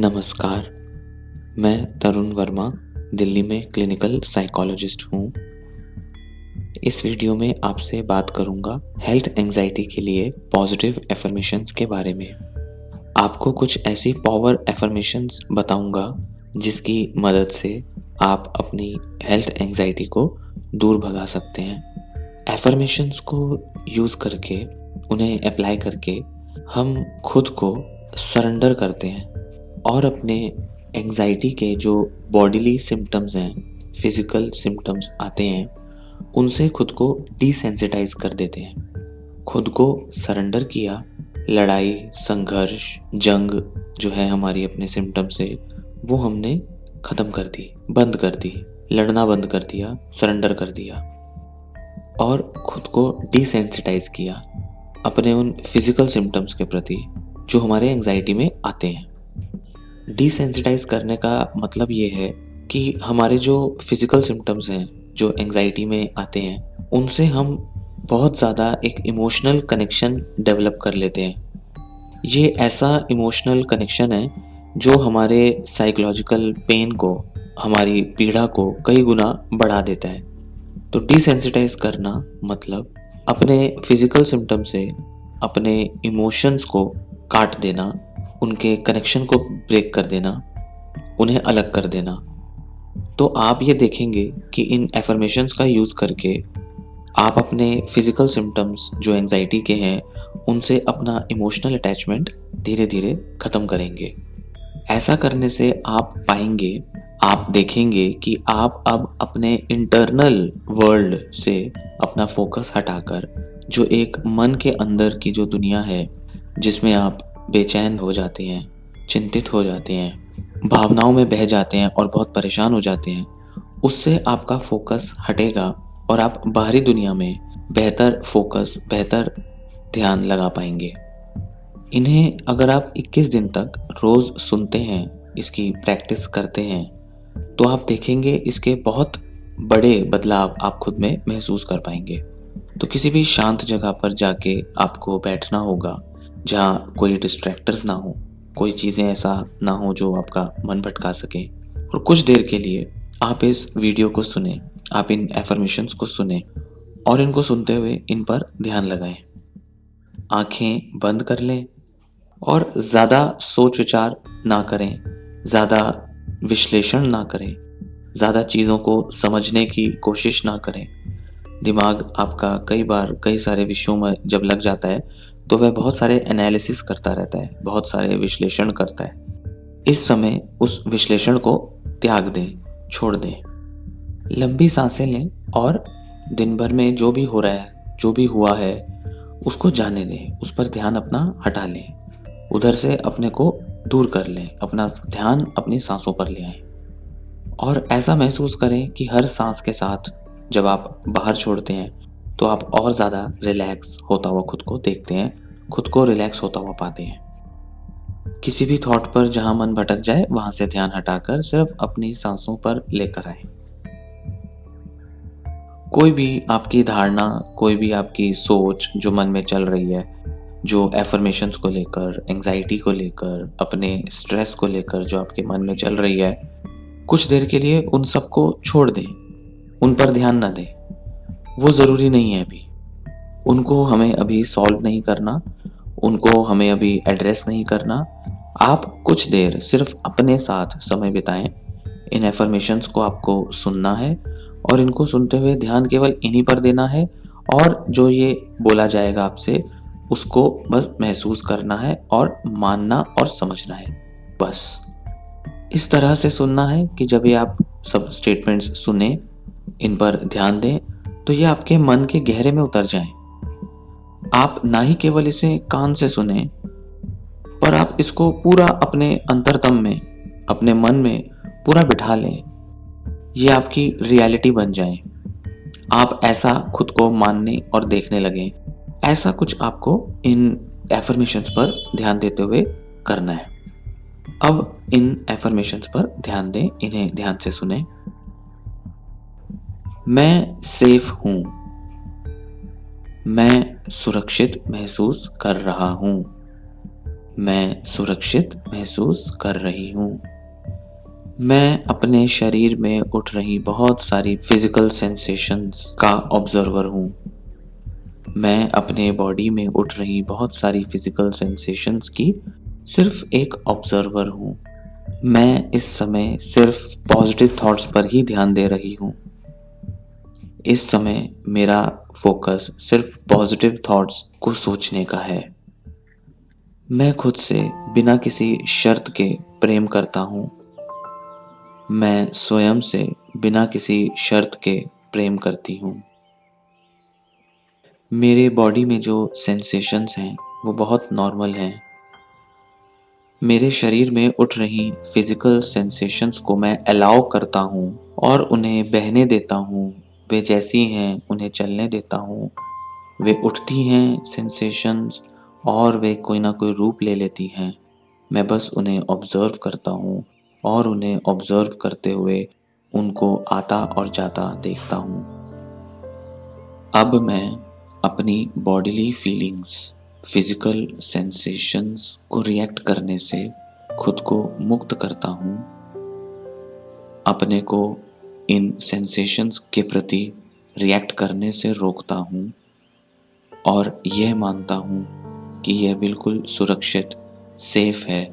नमस्कार, मैं तरुण वर्मा, दिल्ली में क्लिनिकल साइकोलॉजिस्ट हूँ। इस वीडियो में आपसे बात करूँगा हेल्थ एंग्जायटी के लिए पॉजिटिव अफ़र्मेशंस के बारे में। आपको कुछ ऐसी पावर अफ़र्मेशंस बताऊँगा जिसकी मदद से आप अपनी हेल्थ एंग्जायटी को दूर भगा सकते हैं। अफ़र्मेशंस को यूज़ करके, उन्हें अप्लाई करके हम खुद को सरेंडर करते हैं और अपने एंग्जायटी के जो बॉडीली सिम्पटम्स हैं, फिज़िकल सिम्पटम्स आते हैं, उनसे खुद को डिसेंसिटाइज़ कर देते हैं। खुद को सरेंडर किया, लड़ाई, संघर्ष, जंग जो है हमारी अपने सिम्पटम से, वो हमने ख़त्म कर दी, बंद कर दी, लड़ना बंद कर दिया, सरेंडर कर दिया और खुद को डिसेंसिटाइज़ किया अपने उन फिज़िकल सिम्पटम्स के प्रति जो हमारे एंग्जायटी में आते हैं। डिसेंसिटाइज़ करने का मतलब ये है कि हमारे जो फिज़िकल सिम्पटम्स हैं, जो एंग्जायटी में आते हैं, उनसे हम बहुत ज़्यादा एक इमोशनल कनेक्शन डेवलप कर लेते हैं। ये ऐसा इमोशनल कनेक्शन है जो हमारे साइकोलॉजिकल पेन को, हमारी पीड़ा को कई गुना बढ़ा देता है। तो डिसेंसिटाइज़ करना मतलब अपने फिज़िकल सिम्पटम से अपने इमोशंस को काट देना, उनके कनेक्शन को ब्रेक कर देना, उन्हें अलग कर देना। तो आप ये देखेंगे कि इन अफ़र्मेशंस का यूज़ करके आप अपने फिज़िकल सिम्पटम्स जो एंग्जायटी के हैं, उनसे अपना इमोशनल अटैचमेंट धीरे-धीरे ख़त्म करेंगे। ऐसा करने से आप पाएँगे, आप देखेंगे कि आप अब अपने इंटरनल वर्ल्ड से अपना फ़ोकस हटाकर जो एक मन के अंदर की जो दुनिया है, जिसमें आप बेचैन हो जाते हैं, चिंतित हो जाते हैं, भावनाओं में बह जाते हैं और बहुत परेशान हो जाते हैं, उससे आपका फ़ोकस हटेगा और आप बाहरी दुनिया में बेहतर फ़ोकस, बेहतर ध्यान लगा पाएँगे। इन्हें अगर आप 21 दिन तक रोज़ सुनते हैं, इसकी प्रैक्टिस करते हैं, तो आप देखेंगे इसके बहुत बड़े बदलाव आप खुद में महसूस कर पाएँगे। तो किसी भी शांत जगह पर जाके आपको बैठना होगा, जहाँ कोई डिस्ट्रैक्टर्स ना हो, कोई चीज़ें ऐसा ना हो जो आपका मन भटका सकें और कुछ देर के लिए आप इस वीडियो को सुनें, आप इन अफ़र्मेशंस को सुनें और इनको सुनते हुए इन पर ध्यान लगाएँ। आँखें बंद कर लें और ज़्यादा सोच-विचार ना करें, ज़्यादा विश्लेषण ना करें, ज़्यादा चीज़ों को समझने की कोशिश ना करें। दिमाग आपका कई बार कई सारे विषयों में जब लग जाता है, तो वह बहुत सारे एनालिसिस करता रहता है, बहुत सारे विश्लेषण करता है। इस समय उस विश्लेषण को त्याग दें, छोड़ दें। लंबी साँसें लें और दिन भर में जो भी हो रहा है, जो भी हुआ है, उसको जाने दें, उस पर ध्यान अपना हटा लें। उधर से अपने को दूर कर लें, अपना ध्यान अपनी साँसों पर ले आएँ और ऐसा महसूस करें कि हर साँस के साथ जब आप बाहर छोड़ते हैं, तो आप और ज़्यादा रिलैक्स होता हुआ खुद को देखते हैं, खुद को रिलैक्स होता हुआ पाते हैं। किसी भी थॉट पर जहाँ मन भटक जाए, वहाँ से ध्यान हटाकर सिर्फ़ अपनी साँसों पर लेकर आएँ। कोई भी आपकी धारणा, कोई भी आपकी सोच जो मन में चल रही है, जो अफ़र्मेशंस को लेकर, एंग्ज़ायटी को लेकर, अपने स्ट्रेस को लेकर जो आपके मन में चल रही है, कुछ देर के लिए उन सबको छोड़ दें, उन पर ध्यान ना दें। वो ज़रूरी नहीं है अभी। उनको हमें अभी सॉल्व नहीं करना, उनको हमें अभी एड्रेस नहीं करना। आप कुछ देर सिर्फ़ अपने साथ समय बिताएँ। इन अफ़र्मेशंस को आपको सुनना है और इनको सुनते हुए ध्यान केवल इन्हीं पर देना है और जो ये बोला जाएगा आपसे, उसको बस महसूस करना है और मानना और समझना है, बस। इस तरह से सुनना है कि जब ये आप सब स्टेटमेंट्स सुनें, इन पर ध्यान दें, तो ये आपके मन के गहरे में उतर जाएँ। आप ना ही केवल इसे कान से सुनें, पर आप इसको पूरा अपने अंतरतम में, अपने मन में पूरा बिठा लें। ये आपकी रियलिटी बन जाएँ। आप ऐसा खुद को मानने और देखने लगें। ऐसा कुछ आपको इन अफ़र्मेशंस पर ध्यान देते हुए करना है। अब इन अफ़र्मेशंस पर ध्यान दें, इन्हें ध्यान से सुनें। मैं सेफ हूँ। मैं सुरक्षित महसूस कर रहा हूँ। मैं सुरक्षित महसूस कर रही हूँ। मैं अपने शरीर में उठ रही बहुत सारी फिजिकल सेंसेशंस का ऑब्जर्वर हूँ। मैं अपने बॉडी में उठ रही बहुत सारी फिजिकल सेंसेशंस की सिर्फ एक ऑब्जर्वर हूँ। मैं इस समय सिर्फ पॉजिटिव थॉट्स पर ही ध्यान दे रही हूँ। इस समय मेरा फोकस सिर्फ पॉजिटिव थॉट्स को सोचने का है। मैं खुद से बिना किसी शर्त के प्रेम करता हूँ। मैं स्वयं से बिना किसी शर्त के प्रेम करती हूँ। मेरे बॉडी में जो सेंसेशंस हैं वो बहुत नॉर्मल हैं। मेरे शरीर में उठ रही फिजिकल सेंसेशंस को मैं अलाउ करता हूँ और उन्हें बहने देता हूँ। वे जैसी हैं उन्हें चलने देता हूँ। वे उठती हैं सेंसेशंस और वे कोई ना कोई रूप ले लेती हैं। मैं बस उन्हें ऑब्जर्व करता हूँ और उन्हें ऑब्जर्व करते हुए उनको आता और जाता देखता हूँ। अब मैं अपनी बॉडीली फीलिंग्स, फिजिकल सेंसेशंस को रिएक्ट करने से खुद को मुक्त करता हूँ। अपने को इन सेंसेशंस के प्रति रिएक्ट करने से रोकता हूँ और यह मानता हूँ कि यह बिल्कुल सुरक्षित, सेफ है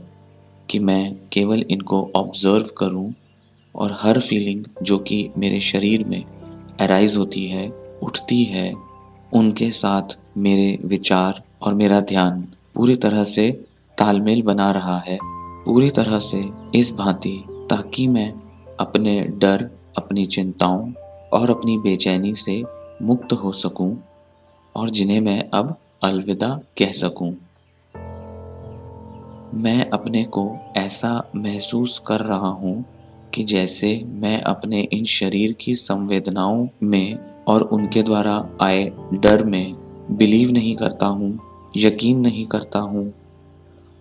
कि मैं केवल इनको ऑब्जर्व करूं और हर फीलिंग जो कि मेरे शरीर में अराइज होती है, उठती है, उनके साथ मेरे विचार और मेरा ध्यान पूरी तरह से तालमेल बना रहा है, पूरी तरह से इस भांति, ताकि मैं अपने डर, अपनी चिंताओं और अपनी बेचैनी से मुक्त हो सकूं और जिन्हें मैं अब अलविदा कह सकूं। मैं अपने को ऐसा महसूस कर रहा हूँ कि जैसे मैं अपने इन शरीर की संवेदनाओं में और उनके द्वारा आए डर में बिलीव नहीं करता हूँ, यकीन नहीं करता हूँ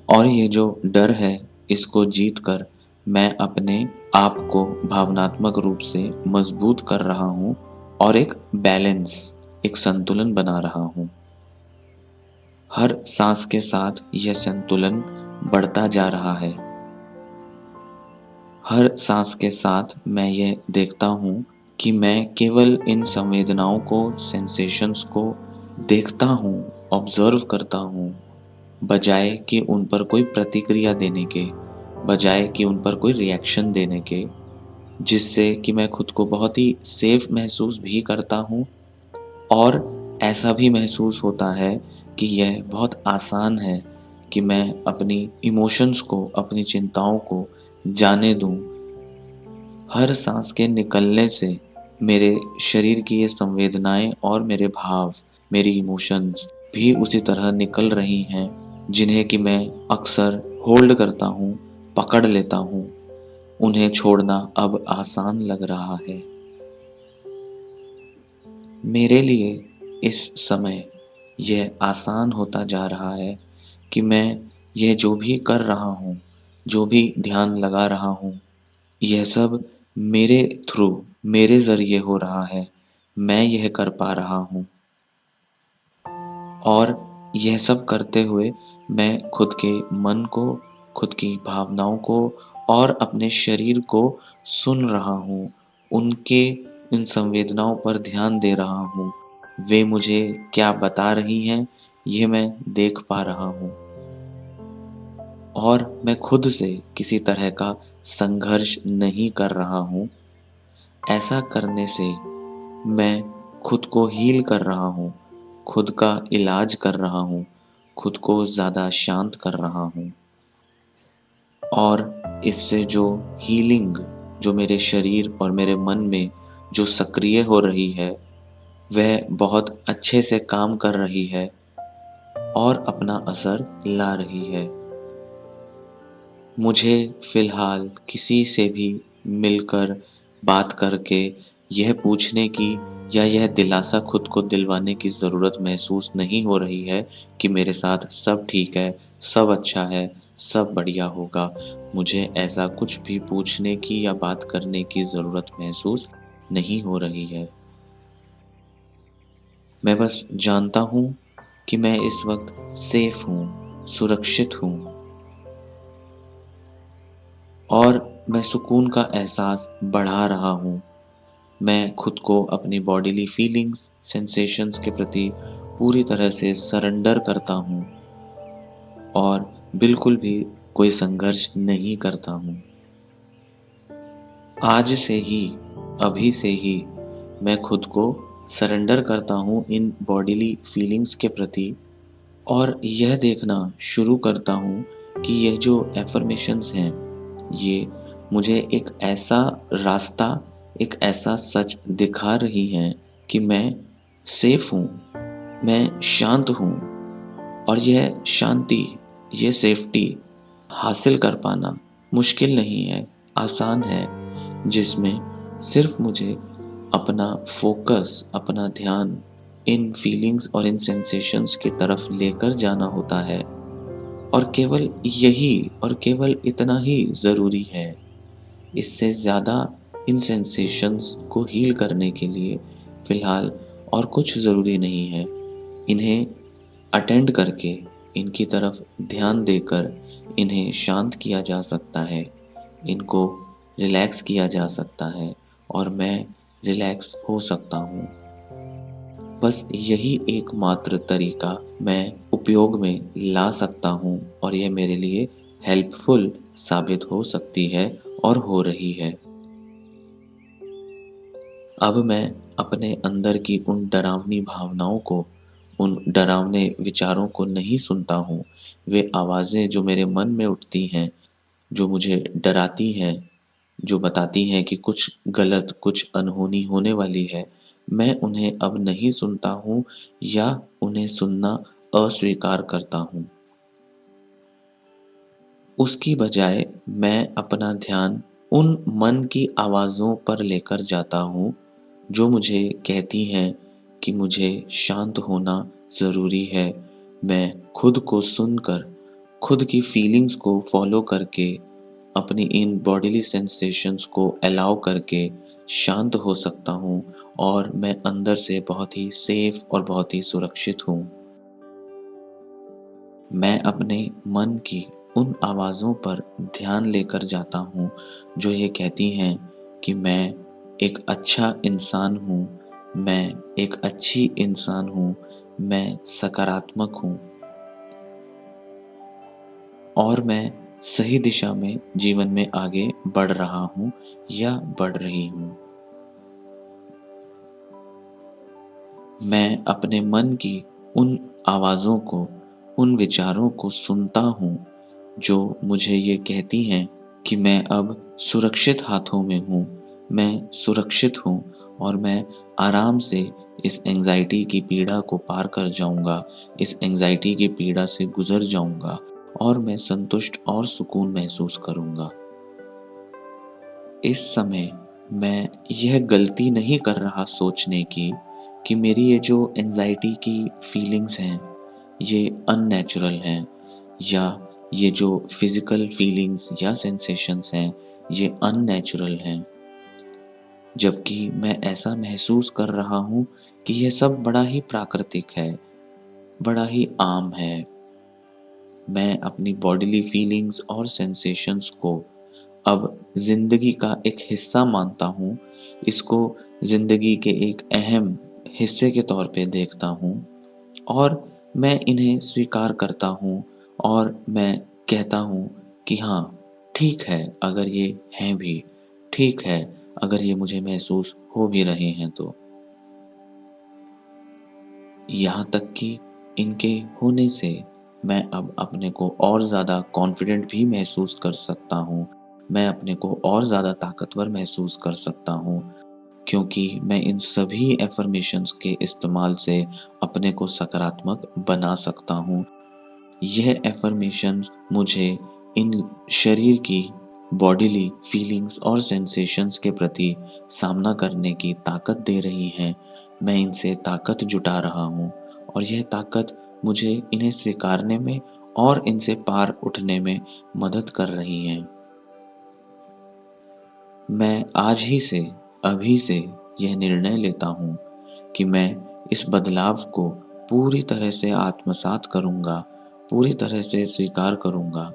और ये जो डर है इसको जीत कर मैं अपने आप को भावनात्मक रूप से मजबूत कर रहा हूँ और एक बैलेंस, एक संतुलन बना रहा हूँ। हर सांस के साथ यह संतुलन बढ़ता जा रहा है। हर सांस के साथ मैं यह देखता हूँ कि मैं केवल इन संवेदनाओं को, सेंसेशंस को देखता हूँ, ऑब्जर्व करता हूँ, बजाय कि उन पर कोई प्रतिक्रिया देने के, बजाय कि उन पर कोई रिएक्शन देने के, जिससे कि मैं खुद को बहुत ही सेफ महसूस भी करता हूँ और ऐसा भी महसूस होता है कि यह बहुत आसान है कि मैं अपनी इमोशंस को, अपनी चिंताओं को जाने दूँ। हर सांस के निकलने से मेरे शरीर की ये संवेदनाएं और मेरे भाव, मेरी इमोशंस भी उसी तरह निकल रही हैं, जिन्हें कि मैं अक्सर होल्ड करता हूँ, पकड़ लेता हूँ। उन्हें छोड़ना अब आसान लग रहा है। मेरे लिए इस समय यह आसान होता जा रहा है कि मैं यह जो भी कर रहा हूँ, जो भी ध्यान लगा रहा हूँ, यह सब मेरे थ्रू, मेरे ज़रिए हो रहा है। मैं यह कर पा रहा हूँ और यह सब करते हुए मैं खुद के मन को, खुद की भावनाओं को और अपने शरीर को सुन रहा हूँ। उनके इन संवेदनाओं पर ध्यान दे रहा हूँ। वे मुझे क्या बता रही हैं, ये मैं देख पा रहा हूँ और मैं खुद से किसी तरह का संघर्ष नहीं कर रहा हूँ। ऐसा करने से मैं खुद को हील कर रहा हूँ, खुद का इलाज कर रहा हूँ, खुद को ज़्यादा शांत कर रहा हूँ और इससे जो हीलिंग, जो मेरे शरीर और मेरे मन में जो सक्रिय हो रही है, वह बहुत अच्छे से काम कर रही है और अपना असर ला रही है। मुझे फ़िलहाल किसी से भी मिलकर बात करके यह पूछने की या यह दिलासा खुद को दिलवाने की ज़रूरत महसूस नहीं हो रही है कि मेरे साथ सब ठीक है, सब अच्छा है, सब बढ़िया होगा। मुझे ऐसा कुछ भी पूछने की या बात करने की ज़रूरत महसूस नहीं हो रही है। मैं बस जानता हूँ कि मैं इस वक़्त सेफ़ हूँ, सुरक्षित हूँ और मैं सुकून का एहसास बढ़ा रहा हूँ। मैं खुद को अपनी बॉडीली फीलिंग्स, सेंसेशंस के प्रति पूरी तरह से सरेंडर करता हूँ और बिल्कुल भी कोई संघर्ष नहीं करता हूँ। आज से ही, अभी से ही मैं खुद को सरेंडर करता हूँ इन बॉडीली फीलिंग्स के प्रति और यह देखना शुरू करता हूँ कि यह जो एफ़र्मेशंस हैं, ये मुझे एक ऐसा रास्ता, एक ऐसा सच दिखा रही हैं कि मैं सेफ़ हूँ, मैं शांत हूँ और यह शांति, ये सेफ्टी हासिल कर पाना मुश्किल नहीं है, आसान है, जिसमें सिर्फ़ मुझे अपना फ़ोकस, अपना ध्यान इन फीलिंग्स और इन सेंसेशंस की तरफ लेकर जाना होता है और केवल यही और केवल इतना ही ज़रूरी है। इससे ज़्यादा इन सेंसेशंस को हील करने के लिए फ़िलहाल और कुछ ज़रूरी नहीं है। इन्हें अटेंड करके, इनकी तरफ ध्यान देकर इन्हें शांत किया जा सकता है, इनको रिलैक्स किया जा सकता है और मैं रिलैक्स हो सकता हूँ। बस यही एकमात्र तरीका मैं उपयोग में ला सकता हूँ और ये मेरे लिए हेल्पफुल साबित हो सकती है और हो रही है। अब मैं अपने अंदर की उन डरावनी भावनाओं को, उन डरावने विचारों को नहीं सुनता हूँ। वे आवाज़ें जो मेरे मन में उठती हैं, जो मुझे डराती हैं, जो बताती हैं कि कुछ गलत, कुछ अनहोनी होने वाली है, मैं उन्हें अब नहीं सुनता हूँ या उन्हें सुनना अस्वीकार करता हूँ। उसकी बजाय मैं अपना ध्यान उन मन की आवाज़ों पर लेकर जाता हूँ, जो मुझे कहती हैं कि मुझे शांत होना ज़रूरी है। मैं खुद को सुनकर, खुद की फीलिंग्स को फ़ॉलो करके, अपनी इन बॉडीली सेंसेशंस को अलाउ करके शांत हो सकता हूँ और मैं अंदर से बहुत ही सेफ़ और बहुत ही सुरक्षित हूँ। मैं अपने मन की उन आवाज़ों पर ध्यान लेकर जाता हूँ, जो ये कहती हैं कि मैं एक अच्छा इंसान हूँ, मैं एक अच्छी इंसान हूँ, मैं सकारात्मक हूँ और मैं सही दिशा में जीवन में आगे बढ़ रहा हूँ या बढ़ रही हूँ। मैं अपने मन की उन आवाज़ों को, उन विचारों को सुनता हूँ, जो मुझे ये कहती हैं कि मैं अब सुरक्षित हाथों में हूँ, मैं सुरक्षित हूँ और मैं आराम से इस एंग्ज़ायटी की पीड़ा को पार कर जाऊँगा, इस एंग्ज़ायटी की पीड़ा से गुज़र जाऊँगा और मैं संतुष्ट और सुकून महसूस करूँगा। इस समय मैं यह गलती नहीं कर रहा सोचने की कि मेरी ये जो एंग्ज़ायटी की फीलिंग्स हैं, ये अननेचुरल हैं या ये जो फ़िज़िकल फीलिंग्स या सेंसेशंस हैं, ये अननेचुरल हैं। जबकि मैं ऐसा महसूस कर रहा हूँ कि यह सब बड़ा ही प्राकृतिक है, बड़ा ही आम है। मैं अपनी बॉडीली फीलिंग्स और सेंसेशंस को अब ज़िंदगी का एक हिस्सा मानता हूँ, इसको ज़िंदगी के एक अहम हिस्से के तौर पे देखता हूँ और मैं इन्हें स्वीकार करता हूँ और मैं कहता हूँ कि हाँ, ठीक है अगर ये हैं भी, ठीक है अगर ये मुझे महसूस हो भी रहे हैं तो। यहाँ तक कि इनके होने से मैं अब अपने को और ज़्यादा कॉन्फिडेंट भी महसूस कर सकता हूँ। मैं अपने को और ज़्यादा ताकतवर महसूस कर सकता हूँ क्योंकि मैं इन सभी अफ़र्मेशंस के इस्तेमाल से अपने को सकारात्मक बना सकता हूँ। यह अफ़र्मेशंस मुझे इन शरीर की बॉडीली फीलिंग्स और सेंसेशंस के प्रति सामना करने की ताकत दे रही हैं। मैं इनसे ताकत जुटा रहा हूँ और यह ताकत मुझे इन्हें स्वीकारने में और इनसे पार उठने में मदद कर रही हैं। मैं आज ही से, अभी से यह निर्णय लेता हूँ कि मैं इस बदलाव को पूरी तरह से आत्मसात करूँगा, पूरी तरह से स्वीकार करूँगा।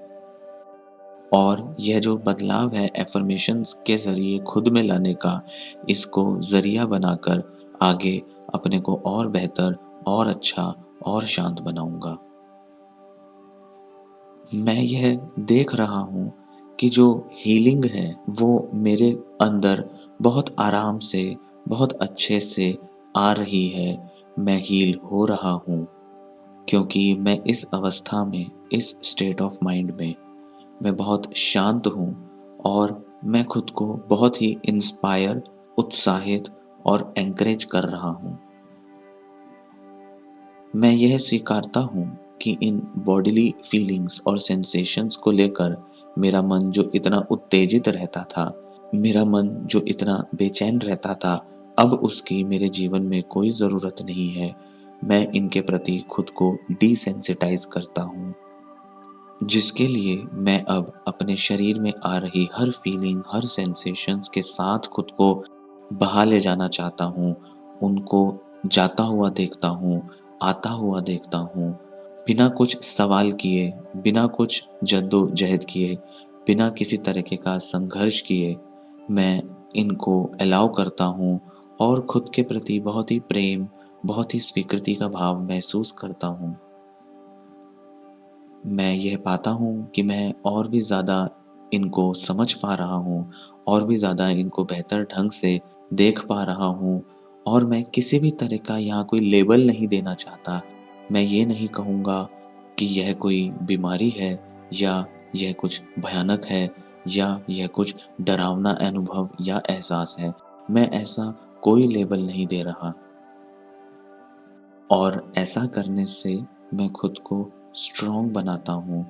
और यह जो बदलाव है एफ़र्मेशंस के ज़रिए खुद में लाने का, इसको ज़रिया बनाकर आगे अपने को और बेहतर, और अच्छा, और शांत बनाऊँगा। मैं यह देख रहा हूँ कि जो हीलिंग है वो मेरे अंदर बहुत आराम से, बहुत अच्छे से आ रही है। मैं हील हो रहा हूँ क्योंकि मैं इस अवस्था में, इस स्टेट ऑफ माइंड में मैं बहुत शांत हूँ और मैं खुद को बहुत ही इंस्पायर, उत्साहित और एनकरेज कर रहा हूँ। मैं यह स्वीकारता हूँ कि इन बॉडीली फीलिंग्स और सेंसेशंस को लेकर मेरा मन जो इतना उत्तेजित रहता था, मेरा मन जो इतना बेचैन रहता था, अब उसकी मेरे जीवन में कोई ज़रूरत नहीं है। मैं इनके प्रति खुद को डिसेंसिटाइज़ करता हूँ, जिसके लिए मैं अब अपने शरीर में आ रही हर फीलिंग, हर सेंसेशंस के साथ खुद को बहा ले जाना चाहता हूँ। उनको जाता हुआ देखता हूँ, आता हुआ देखता हूँ, बिना कुछ सवाल किए, बिना कुछ जद्दोजहद किए, बिना किसी तरीके का संघर्ष किए, मैं इनको अलाउ करता हूँ और खुद के प्रति बहुत ही प्रेम, बहुत ही स्वीकृति का भाव महसूस करता हूँ। मैं यह पाता हूँ कि मैं और भी ज़्यादा इनको समझ पा रहा हूँ, और भी ज़्यादा इनको बेहतर ढंग से देख पा रहा हूँ, और मैं किसी भी तरह का यहाँ कोई लेबल नहीं देना चाहता। मैं ये नहीं कहूँगा कि यह कोई बीमारी है, या यह कुछ भयानक है, या यह कुछ डरावना अनुभव या एहसास है। मैं ऐसा कोई लेबल नहीं दे रहा। और ऐसा करने से मैं खुद को स्ट्रॉन्ग बनाता हूँ,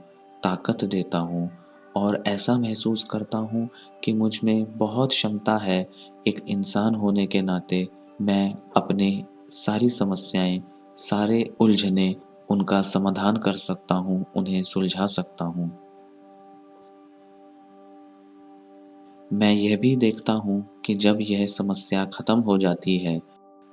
ताकत देता हूँ, और ऐसा महसूस करता हूँ कि मुझ में बहुत क्षमता है। एक इंसान होने के नाते मैं अपने सारी समस्याएँ, सारे उलझनें, उनका समाधान कर सकता हूँ, उन्हें सुलझा सकता हूँ। मैं यह भी देखता हूँ कि जब यह समस्या ख़त्म हो जाती है,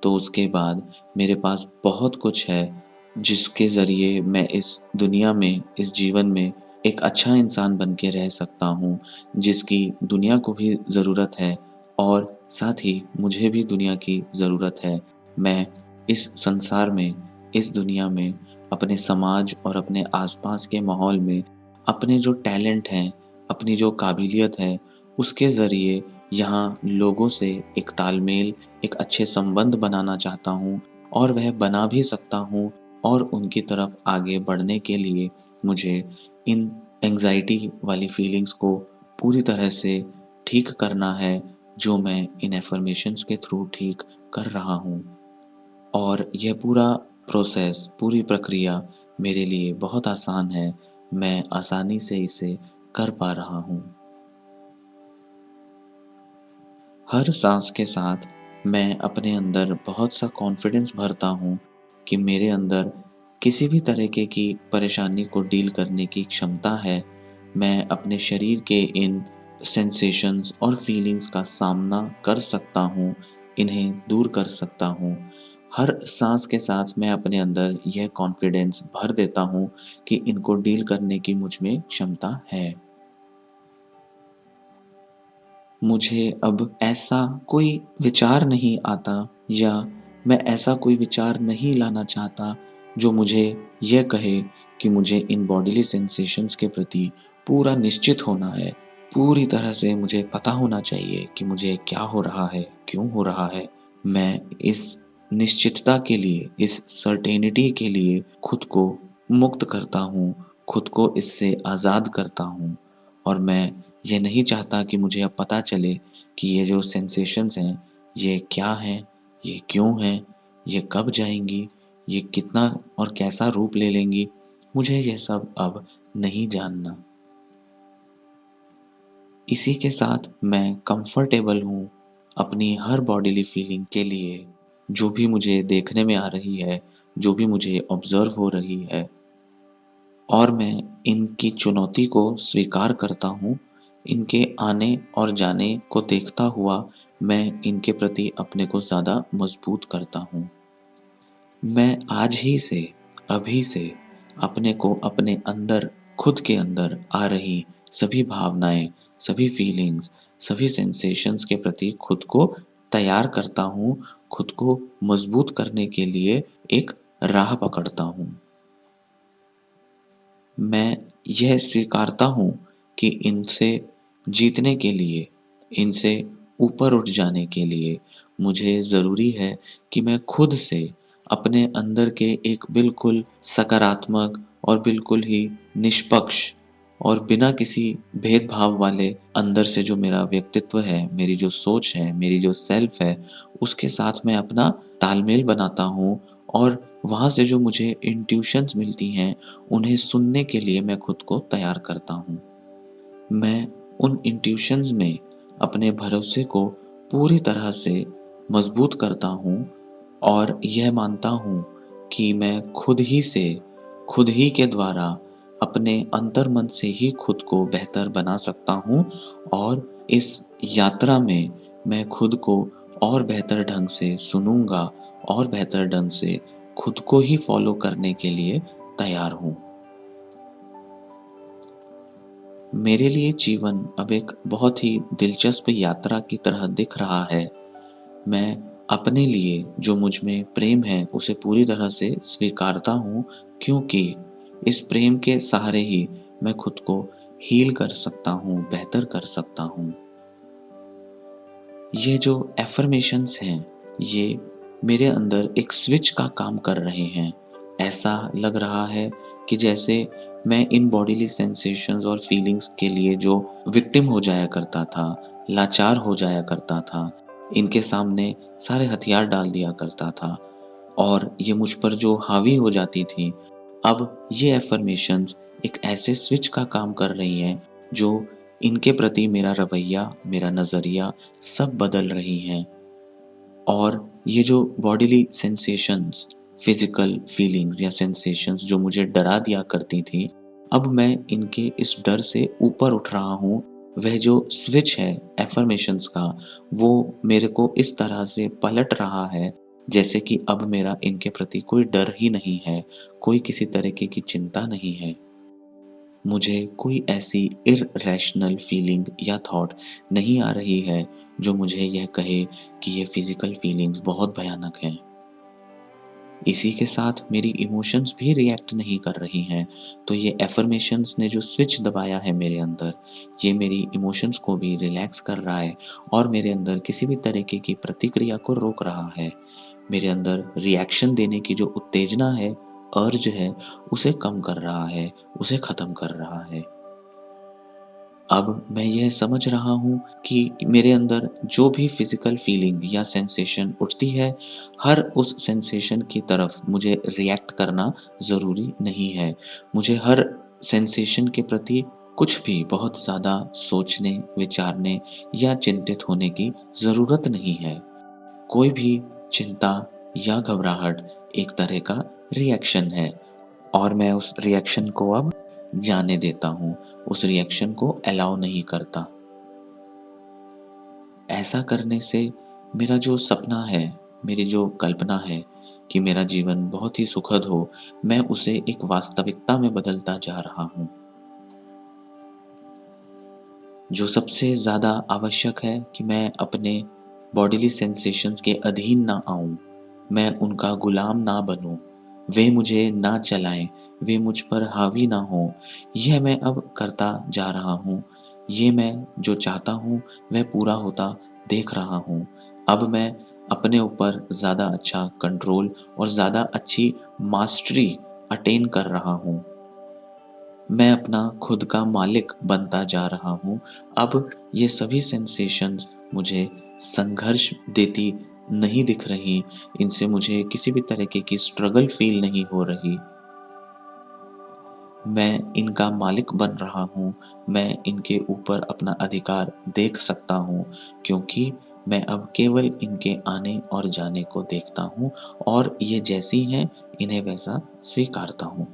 तो उसके बाद मेरे पास बहुत कुछ है, जिसके ज़रिए मैं इस दुनिया में, इस जीवन में एक अच्छा इंसान बन के रह सकता हूँ, जिसकी दुनिया को भी ज़रूरत है, और साथ ही मुझे भी दुनिया की ज़रूरत है। मैं इस संसार में, इस दुनिया में, अपने समाज और अपने आस-पास के माहौल में अपने जो टैलेंट हैं, अपनी जो काबिलियत है, उसके ज़रिए यहाँ लोगों से एक तालमेल, एक अच्छे संबंध बनाना चाहता हूँ, और वह बना भी सकता हूँ। और उनकी तरफ आगे बढ़ने के लिए मुझे इन एंग्ज़ायटी वाली फीलिंग्स को पूरी तरह से ठीक करना है, जो मैं इन अफ़र्मेशंस के थ्रू ठीक कर रहा हूँ। और यह पूरा प्रोसेस, पूरी प्रक्रिया मेरे लिए बहुत आसान है। मैं आसानी से इसे कर पा रहा हूँ। हर सांस के साथ मैं अपने अंदर बहुत सा कॉन्फिडेंस भरता हूँ कि मेरे अंदर किसी भी तरीके की परेशानी को डील करने की क्षमता है। मैं अपने शरीर के इन सेंसेशंस और फीलिंग्स का सामना कर सकता हूँ, इन्हें दूर कर सकता हूँ। हर सांस के साथ मैं अपने अंदर यह कॉन्फिडेंस भर देता हूँ कि इनको डील करने की मुझ में क्षमता है। मुझे अब ऐसा कोई विचार नहीं आता, या मैं ऐसा कोई विचार नहीं लाना चाहता जो मुझे यह कहे कि मुझे इन बॉडीली सेंसेशंस के प्रति पूरा निश्चित होना है। पूरी तरह से मुझे पता होना चाहिए कि मुझे क्या हो रहा है, क्यों हो रहा है। मैं इस निश्चितता के लिए, इस सर्टेनिटी के लिए खुद को मुक्त करता हूँ, खुद को इससे आज़ाद करता हूँ। और मैं ये नहीं चाहता कि मुझे अब पता चले कि ये जो सेंसेशंस हैं, ये क्या हैं, ये क्यों हैं, ये कब जाएँगी, ये कितना और कैसा रूप ले लेंगी। मुझे यह सब अब नहीं जानना। इसी के साथ मैं कंफर्टेबल हूँ अपनी हर बॉडीली फीलिंग के लिए, जो भी मुझे देखने में आ रही है, जो भी मुझे ऑब्ज़र्व हो रही है। और मैं इनकी चुनौती को स्वीकार करता हूँ। इनके आने और जाने को देखता हुआ मैं इनके प्रति अपने को ज़्यादा मज़बूत करता हूँ। मैं आज ही से, अभी से अपने को अपने अंदर, खुद के अंदर आ रही सभी भावनाएँ, सभी फीलिंग्स, सभी सेंसेशंस के प्रति खुद को तैयार करता हूँ, खुद को मजबूत करने के लिए एक राह पकड़ता हूँ। मैं यह स्वीकारता हूँ कि इनसे जीतने के लिए, इनसे ऊपर उठ जाने के लिए मुझे ज़रूरी है कि मैं खुद से अपने अंदर के एक बिल्कुल सकारात्मक और बिल्कुल ही निष्पक्ष और बिना किसी भेदभाव वाले अंदर से जो मेरा व्यक्तित्व है, मेरी जो सोच है, मेरी जो सेल्फ है, उसके साथ मैं अपना तालमेल बनाता हूँ और वहाँ से जो मुझे इंट्यूशंस मिलती हैं, उन्हें सुनने के लिए मैं खुद को तैयार करता हूँ। मैं उन इंट्यूशंस में अपने भरोसे को पूरी तरह से मजबूत करता हूँ और यह मानता हूँ कि मैं खुद ही के द्वारा अपने अंतर्मन से ही खुद को बेहतर बना सकता हूँ और इस यात्रा में मैं खुद को और बेहतर ढंग से सुनूँगा और बेहतर ढंग से खुद को ही फ़ॉलो करने के लिए तैयार हूँ। मेरे लिए जीवन अब एक बहुत ही दिलचस्प यात्रा की तरह दिख रहा है। मैं अपने लिए जो मुझ में प्रेम है उसे पूरी तरह से स्वीकारता हूँ क्योंकि इस प्रेम के सहारे ही मैं खुद को हील कर सकता हूँ, बेहतर कर सकता हूँ। ये जो अफ़र्मेशंस हैं, ये मेरे अंदर एक स्विच का काम कर रहे हैं। ऐसा लग रहा है कि जैसे मैं इन बॉडीली सेंसेशंस और फीलिंग्स के लिए जो विक्टिम हो जाया करता था, लाचार हो जाया करता था, इनके सामने सारे हथियार डाल दिया करता था और ये मुझ पर जो हावी हो जाती थी, अब ये अफ़र्मेशंस एक ऐसे स्विच का काम कर रही हैं, जो इनके प्रति मेरा रवैया, मेरा नज़रिया सब बदल रही हैं और ये जो बॉडीली सेंसेशंस, फिज़िकल फीलिंग्स या सेंसेशंस जो मुझे डरा दिया करती थी, अब मैं इनके इस डर से ऊपर उठ रहा हूँ। वह जो स्विच है अफ़र्मेशंस का, वो मेरे को इस तरह से पलट रहा है, जैसे कि अब मेरा इनके प्रति कोई डर ही नहीं है, कोई किसी तरीके की चिंता नहीं है। मुझे कोई ऐसी इर्रेशनल फीलिंग या थॉट नहीं आ रही है जो मुझे यह कहे कि ये फिज़िकल फीलिंग्स बहुत भयानक हैं। इसी के साथ मेरी इमोशंस भी रिएक्ट नहीं कर रही हैं, तो ये अफ़र्मेशंस ने जो स्विच दबाया है मेरे अंदर, ये मेरी इमोशंस को भी रिलैक्स कर रहा है और मेरे अंदर किसी भी तरीके की प्रतिक्रिया को रोक रहा है। मेरे अंदर रिएक्शन देने की जो उत्तेजना है, अर्ज है, उसे कम कर रहा है, उसे ख़त्म कर रहा है। अब मैं यह समझ रहा हूँ कि मेरे अंदर जो भी फ़िज़िकल फ़ीलिंग या सेंसेशन उठती है, हर उस सेंसेशन की तरफ मुझे रिएक्ट करना ज़रूरी नहीं है। मुझे हर सेंसेशन के प्रति कुछ भी बहुत ज़्यादा सोचने, विचारने या चिंतित होने की ज़रूरत नहीं है। कोई भी चिंता या घबराहट एक तरह का रिएक्शन है और मैं उस रिएक्शन को अब जाने देता हूँ, उस रिएक्शन को अलाउ नहीं करता। ऐसा करने से मेरा जो सपना है, मेरी जो कल्पना है कि मेरा जीवन बहुत ही सुखद हो, मैं उसे एक वास्तविकता में बदलता जा रहा हूँ। जो सबसे ज़्यादा आवश्यक है कि मैं अपने बॉडीली सेंसेशंस के अधीन ना आऊँ, मैं उनका गुलाम ना बनूँ, वे मुझे ना चलाएँ, वे मुझ पर हावी ना हों, यह मैं अब करता जा रहा हूँ। ये मैं जो चाहता हूँ, वह पूरा होता देख रहा हूँ। अब मैं अपने ऊपर ज़्यादा अच्छा कंट्रोल और ज़्यादा अच्छी मास्टरी अटेन कर रहा हूँ। मैं अपना खुद का मालिक बनता जा रहा हूँ। अब ये सभी सेंसेशंस मुझे संघर्ष देती नहीं दिख रहीं, इनसे मुझे किसी भी तरीके की स्ट्रगल फ़ील नहीं हो रही। मैं इनका मालिक बन रहा हूँ, मैं इनके ऊपर अपना अधिकार देख सकता हूँ क्योंकि मैं अब केवल इनके आने और जाने को देखता हूँ और ये जैसी हैं, इन्हें वैसा स्वीकारता हूँ।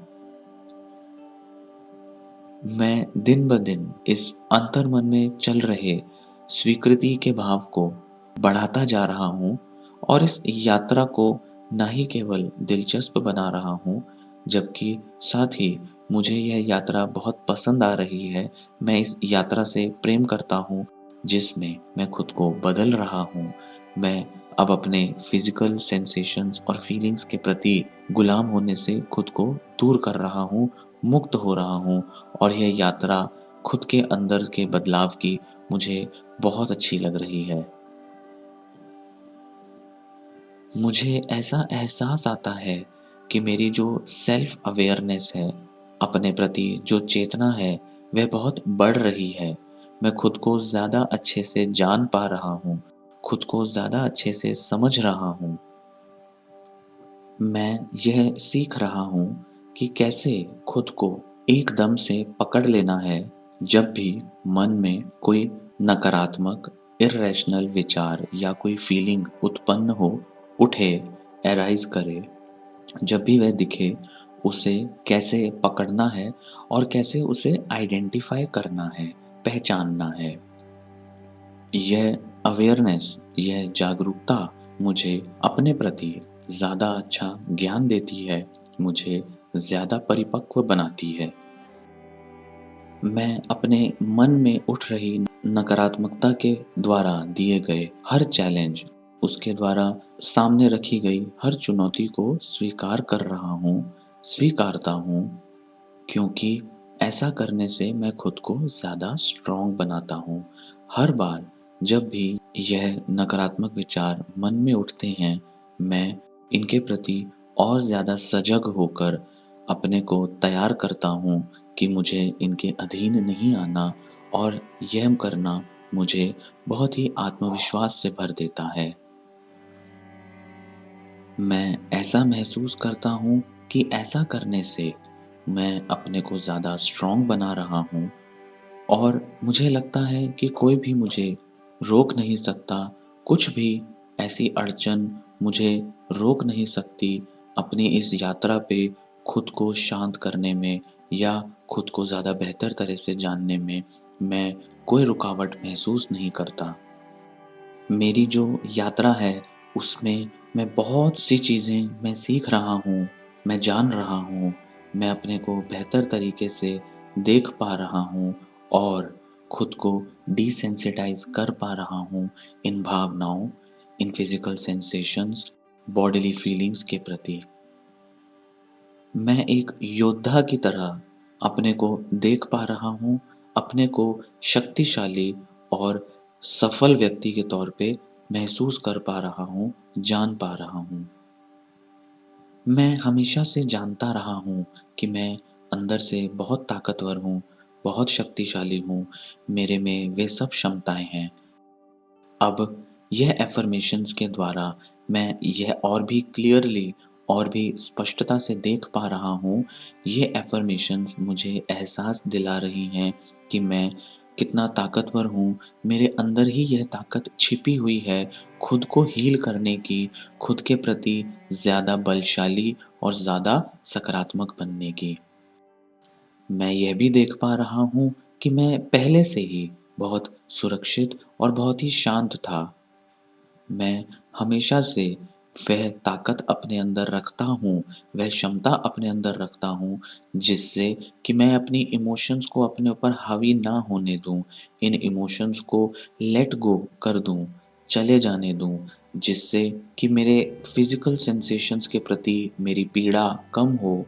मैं दिन-ब-दिन इस अंतर्मन में चल रहे स्वीकृति के भाव को बढ़ाता जा रहा हूँ और इस यात्रा को ना ही केवल दिलचस्प बना रहा हूँ, जबकि साथ ही मुझे यह यात्रा बहुत पसंद आ रही है। मैं इस यात्रा से प्रेम करता हूँ, जिसमें मैं खुद को बदल रहा हूँ। मैं अब अपने फिज़िकल सेंसेशंस और फीलिंग्स के प्रति गुलाम होने से खुद को दूर कर रहा हूँ, मुक्त हो रहा हूँ और यह यात्रा खुद के अंदर के बदलाव की मुझे बहुत अच्छी लग रही है। मुझे ऐसा एहसास आता है कि मेरी जो सेल्फ अवेयरनेस है, अपने प्रति जो चेतना है, वह बहुत बढ़ रही है। मैं खुद को ज़्यादा अच्छे से जान पा रहा हूँ, खुद को ज़्यादा अच्छे से समझ रहा हूँ। मैं यह सीख रहा हूँ कि कैसे खुद को एकदम से पकड़ लेना है जब भी मन में कोई नकारात्मक, इर्रेशनल विचार या कोई फीलिंग उत्पन्न हो, उठे, एराइज़ करे। जब भी वह दिखे, उसे कैसे पकड़ना है और कैसे उसे आइडेंटिफ़ाई करना है, पहचानना है। यह अवेयरनेस, यह जागरूकता मुझे अपने प्रति ज़्यादा अच्छा ज्ञान देती है, मुझे ज़्यादा परिपक्व बनाती है। मैं अपने मन में उठ रही नकारात्मकता के द्वारा दिए गए हर चैलेंज, उसके द्वारा सामने रखी गई हर चुनौती को स्वीकार कर रहा हूँ, स्वीकारता हूँ, क्योंकि ऐसा करने से मैं खुद को ज़्यादा स्ट्रॉन्ग बनाता हूँ। हर बार जब भी यह नकारात्मक विचार मन में उठते हैं, मैं इनके प्रति और ज़्यादा सजग होकर अपने को तैयार करता हूँ कि मुझे इनके अधीन नहीं आना और यह करना मुझे बहुत ही आत्मविश्वास से भर देता है। मैं ऐसा महसूस करता हूँ कि ऐसा करने से मैं अपने को ज़्यादा स्ट्रॉन्ग बना रहा हूँ और मुझे लगता है कि कोई भी मुझे रोक नहीं सकता, कुछ भी ऐसी अड़चन मुझे रोक नहीं सकती अपनी इस यात्रा पे खुद को शांत करने में या खुद को ज़्यादा बेहतर तरह से जानने में मैं कोई रुकावट महसूस नहीं करता। मेरी जो यात्रा है, उसमें मैं बहुत सी चीज़ें मैं सीख रहा हूँ, मैं जान रहा हूँ, मैं अपने को बेहतर तरीके से देख पा रहा हूँ और खुद को डिसेंसिटाइज़ कर पा रहा हूँ इन भावनाओं, इन फिज़िकल सेंसेशंस, बॉडीली फीलिंग्स के प्रति। मैं एक योद्धा की तरह अपने को देख पा रहा हूँ, अपने को शक्तिशाली और सफल व्यक्ति के तौर पे महसूस कर पा रहा हूँ, जान पा रहा हूँ। मैं हमेशा से जानता रहा हूँ कि मैं अंदर से बहुत ताकतवर हूँ, बहुत शक्तिशाली हूँ, मेरे में वे सब क्षमताएँ हैं। अब यह अफ़र्मेशंस के द्वारा मैं यह और भी क्लियरली और भी स्पष्टता से देख पा रहा हूँ, ये अफ़र्मेशंस मुझे एहसास दिला रही हैं कि मैं कितना ताकतवर हूँ, मेरे अंदर ही यह ताकत छिपी हुई है, खुद को हील करने की, खुद के प्रति ज़्यादा बलशाली और ज़्यादा सकारात्मक बनने की। मैं यह भी देख पा रहा हूँ कि मैं पहले से ही बहुत सुरक्षित और बहुत ही शांत था। मैं हमेशा से वह ताकत अपने अंदर रखता हूँ, वह क्षमता अपने अंदर रखता हूँ, जिससे कि मैं अपनी इमोशंस को अपने ऊपर हावी ना होने दूँ, इन इमोशंस को लेट गो कर दूँ, चले जाने दूँ, जिससे कि मेरे फिज़िकल सेंसेशंस के प्रति मेरी पीड़ा कम हो।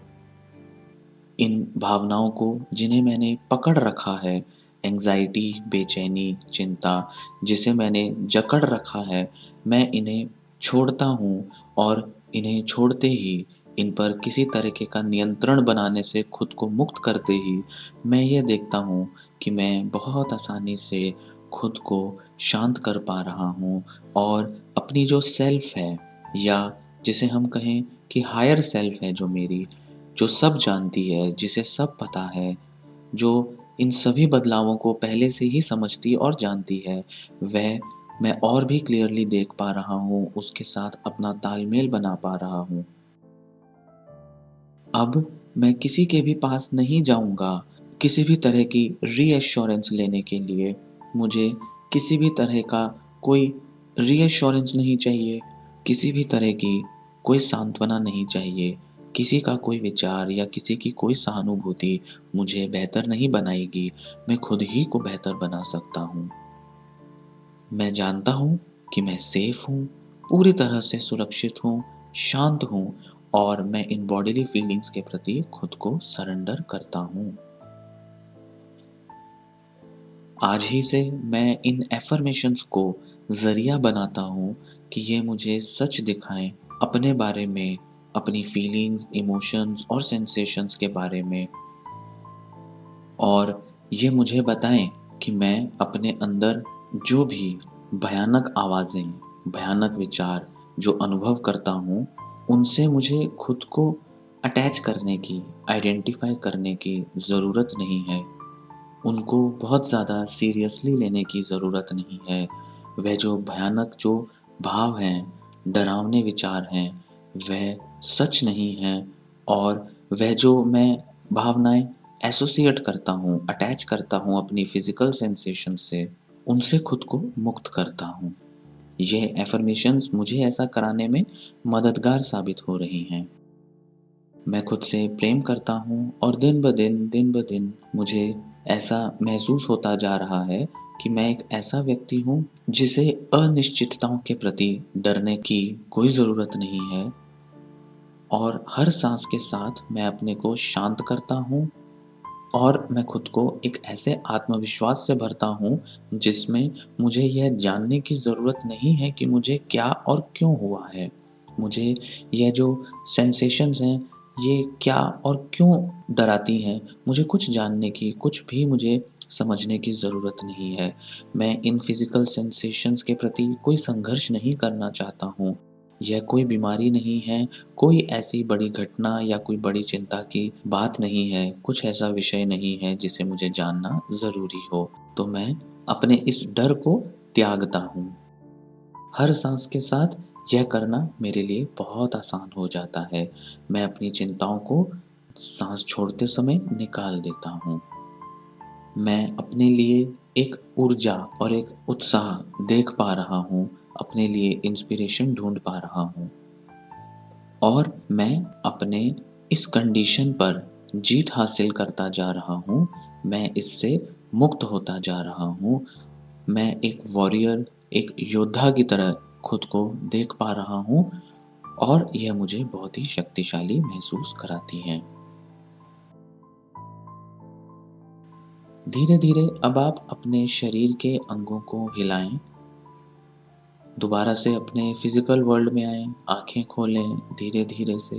इन भावनाओं को जिन्हें मैंने पकड़ रखा है, एंग्ज़ायटी, बेचैनी, चिंता, जिसे मैंने जकड़ रखा है, मैं इन्हें छोड़ता हूँ और इन्हें छोड़ते ही, इन पर किसी तरीके का नियंत्रण बनाने से खुद को मुक्त करते ही, मैं ये देखता हूँ कि मैं बहुत आसानी से खुद को शांत कर पा रहा हूँ और अपनी जो सेल्फ़ है या जिसे हम कहें कि हायर सेल्फ़ है जो मेरी, जो सब जानती है, जिसे सब पता है, जो इन सभी बदलावों को पहले से ही समझती और जानती है, वह मैं और भी क्लियरली देख पा रहा हूँ, उसके साथ अपना तालमेल बना पा रहा हूँ। अब मैं किसी के भी पास नहीं जाऊँगा, किसी भी तरह की रीअश्योरेंस लेने के लिए। मुझे किसी भी तरह का कोई रीअश्योरेंस नहीं चाहिए, किसी भी तरह की कोई सांत्वना नहीं चाहिए, किसी का कोई विचार या किसी की कोई सहानुभूति मुझे बेहतर नहीं बनाएगी, मैं खुद ही को बेहतर बना सकता हूँ। मैं जानता हूँ कि मैं सेफ हूँ, पूरी तरह से सुरक्षित हूँ, शांत हूँ और मैं इन बॉडीली फीलिंग्स के प्रति खुद को सरेंडर करता हूँ। आज ही से मैं इन एफर्मेशंस को ज़रिया बनाता हूँ कि ये मुझे सच दिखाएँ अपने बारे में, अपनी फीलिंग्स, इमोशंस और सेंसेशंस के बारे में, और ये मुझे बताएँ कि मैं अपने अंदर जो भी भयानक आवाज़ें, भयानक विचार जो अनुभव करता हूँ, उनसे मुझे खुद को अटैच करने की, आइडेंटिफ़ाई करने की ज़रूरत नहीं है। उनको बहुत ज़्यादा सीरियसली लेने की ज़रूरत नहीं है। वह जो भयानक जो भाव हैं, डरावने विचार हैं, वह सच नहीं हैं, और वह जो मैं भावनाएँ एसोसिएट करता हूँ, अटैच करता हूँ अपनी फ़िज़िकल सेंसेशन से, उनसे खुद को मुक्त करता हूँ। ये अफ़र्मेशंस मुझे ऐसा कराने में मददगार साबित हो रही हैं। मैं खुद से प्रेम करता हूँ और दिन ब दिन मुझे ऐसा महसूस होता जा रहा है कि मैं एक ऐसा व्यक्ति हूँ जिसे अनिश्चितताओं के प्रति डरने की कोई ज़रूरत नहीं है, और हर साँस के साथ मैं अपने को शांत करता हूँ और मैं खुद को एक ऐसे आत्मविश्वास से भरता हूँ जिसमें मुझे यह जानने की ज़रूरत नहीं है कि मुझे क्या और क्यों हुआ है। मुझे यह जो सेंसेशंस हैं, ये क्या और क्यों डराती हैं, मुझे कुछ जानने की, कुछ भी मुझे समझने की ज़रूरत नहीं है। मैं इन फ़िज़िकल सेंसेशंस के प्रति कोई संघर्ष नहीं करना चाहता हूँ। यह कोई बीमारी नहीं है, कोई ऐसी बड़ी घटना या कोई बड़ी चिंता की बात नहीं है, कुछ ऐसा विषय नहीं है जिसे मुझे जानना ज़रूरी हो। तो मैं अपने इस डर को त्यागता हूँ। हर साँस के साथ यह करना मेरे लिए बहुत आसान हो जाता है। मैं अपनी चिंताओं को साँस छोड़ते समय निकाल देता हूँ। मैं अपने लिए एक ऊर्जा और एक उत्साह देख पा रहा हूँ, अपने लिए इंस्पिरेशन ढूँढ पा रहा हूँ। और मैं अपने इस कंडीशन पर जीत हासिल करता जा रहा हूँ, मैं इससे मुक्त होता जा रहा हूँ। मैं एक वॉरियर, एक योद्धा की तरह खुद को देख पा रहा हूँ, और यह मुझे बहुत ही शक्तिशाली महसूस कराती हैं। धीरे-धीरे अब आप अपने शरीर के अंगों को हिलाएँ, दोबारा से अपने फ़िज़िकल वर्ल्ड में आएँ, आँखें खोलें धीरे-धीरे से।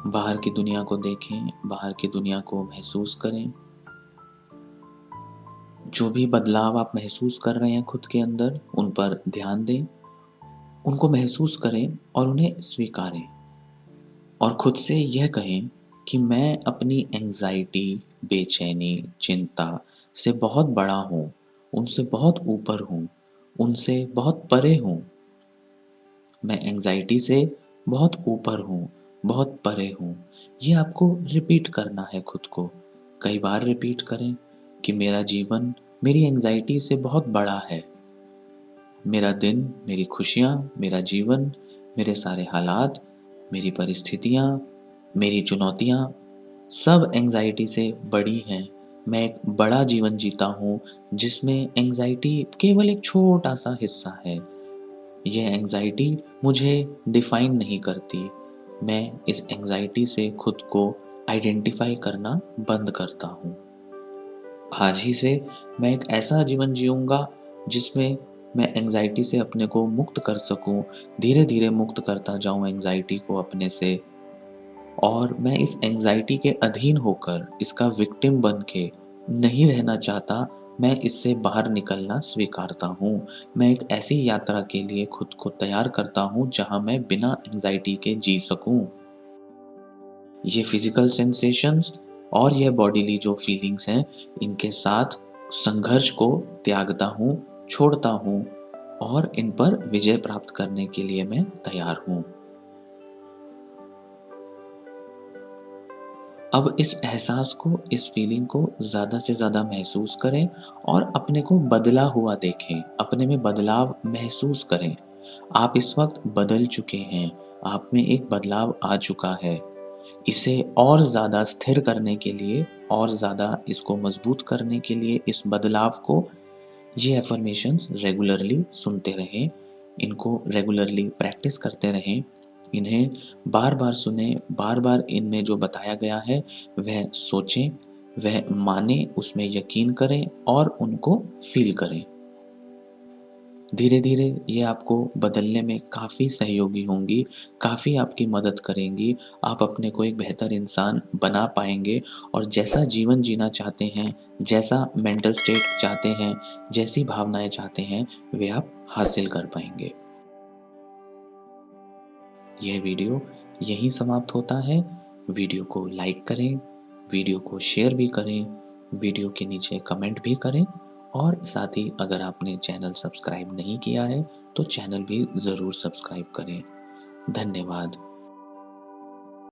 बाहर की दुनिया को देखें, बाहर की दुनिया को महसूस करें। जो भी बदलाव आप महसूस कर रहे हैं खुद के अंदर, उन पर ध्यान दें, उनको महसूस करें और उन्हें स्वीकारें। और खुद से यह कहें कि मैं अपनी एंग्ज़ायटी, बेचैनी, चिंता से बहुत बड़ा हूँ, उनसे बहुत ऊपर हूँ, उनसे बहुत परे हूँ। मैं एंग्ज़ायटी से बहुत ऊपर हूँ, बहुत परे हूँ। ये आपको रिपीट करना है खुद को। कई बार रिपीट करें कि मेरा जीवन मेरी एंग्ज़ायटी से बहुत बड़ा है। मेरा दिन, मेरी खुशियाँ, मेरा जीवन, मेरे सारे हालात, मेरी परिस्थितियाँ, मेरी चुनौतियाँ, सब एंग्ज़ायटी से बड़ी हैं। मैं एक बड़ा जीवन जीता हूँ जिसमें एंग्ज़ायटी केवल एक छोटा-सा हिस्सा है। यह एंग्ज़ायटी मुझे डिफ़ाइन नहीं करती। मैं इस एंग्ज़ायटी से खुद को आइडेंटिफ़ाई करना बंद करता हूँ। आज ही से मैं एक ऐसा जीवन जीऊँगा जिसमें मैं एंग्ज़ायटी से अपने को मुक्त कर सकूँ, धीरे-धीरे मुक्त करता जाऊँ एंग्ज़ायटी को अपने से, और मैं इस एंग्ज़ायटी के अधीन होकर, इसका विक्टिम बन के नहीं रहना चाहता। मैं इससे बाहर निकलना स्वीकारता हूँ। मैं एक ऐसी यात्रा के लिए खुद को तैयार करता हूँ जहाँ मैं बिना एंग्ज़ायटी के जी सकूँ। ये फ़िज़िकल सेंसेशंस और ये बॉडीली जो फ़ीलिंग्स हैं, इनके साथ संघर्ष को त्यागता हूँ, छोड़ता हूँ, और इन पर विजय प्राप्त करने के लिए मैं तैयार हूँ। अब इस एहसास को, इस फ़ीलिंग को ज़्यादा से ज़्यादा महसूस करें और अपने को बदला हुआ देखें, अपने में बदलाव महसूस करें। आप इस वक़्त बदल चुके हैं, आप में एक बदलाव आ चुका है। इसे और ज़्यादा स्थिर करने के लिए, और ज़्यादा इसको मज़बूत करने के लिए, इस बदलाव को, ये अफ़र्मेशंस रेगुलरली सुनते रहें, इनको रेगुलरली प्रैक्टिस करते रहें, इन्हें बार-बार सुनें, बार-बार इनमें जो बताया गया है वह सोचें, वह मानें, उसमें यकीन करें और उनको फ़ील करें। धीरे-धीरे ये आपको बदलने में काफ़ी सहयोगी होंगी, काफ़ी आपकी मदद करेंगी, आप अपने को एक बेहतर इंसान बना पाएँगे और जैसा जीवन जीना चाहते हैं, जैसा मेंटल स्टेट चाहते हैं, जैसी भावनाएँ चाहते हैं, वे आप हासिल कर पाएँगे। यह वीडियो यहीं समाप्त होता है। वीडियो को लाइक करें, वीडियो को शेयर भी करें, वीडियो के नीचे कमेंट भी करें और साथ ही अगर आपने चैनल सब्सक्राइब नहीं किया है, तो चैनल भी ज़रूर सब्सक्राइब करें। धन्यवाद।